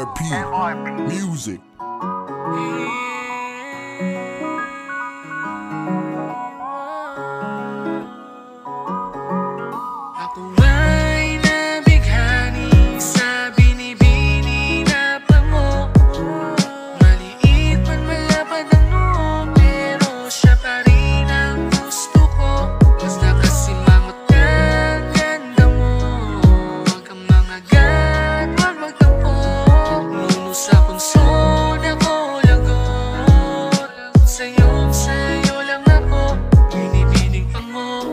MRP Music. Ako ay nabighani sa binibini na pango. Maliit man malapad ang noo, pero siya pa rin ang gusto ko. Basta kasi mangot kang ganda mo, huwag kang mangagat, huwag magtampo. Nuno sa punso na ko lagot, sa'yo lang ako, binibining pango.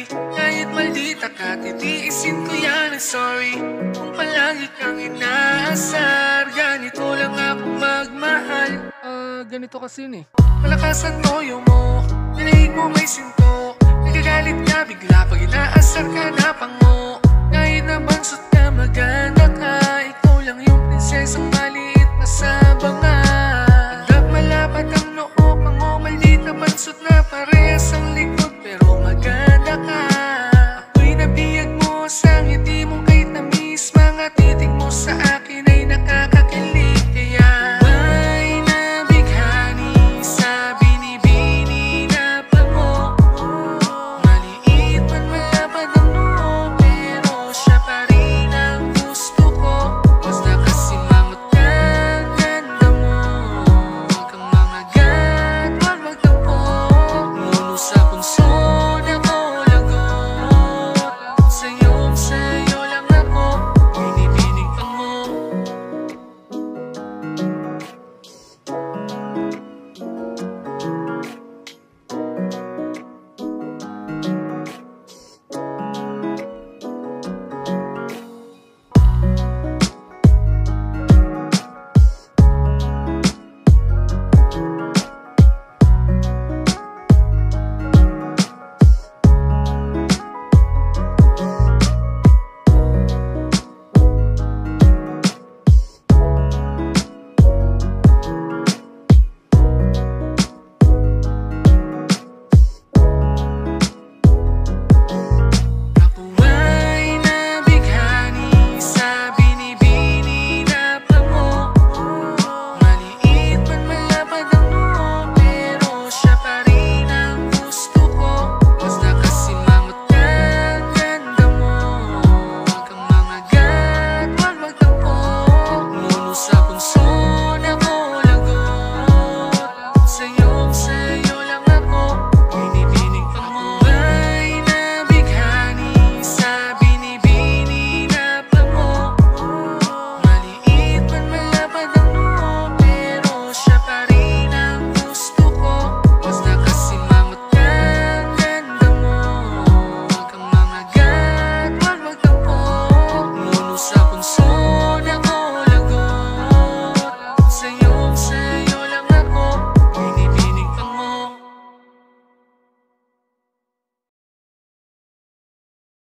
Kahit maldita ka, titiisin ko yan ang sorry. Kung palagi kang inaasar, ganito lang ako magmahal. Ganito kasi yun eh. Malakas ang toyo mo, nilahig mo may sinto. Nagagalit ka bigla pag inaasar ka na pango. Kahit na bansot ka, maganda ka, ikaw lang yung prinsesang mali.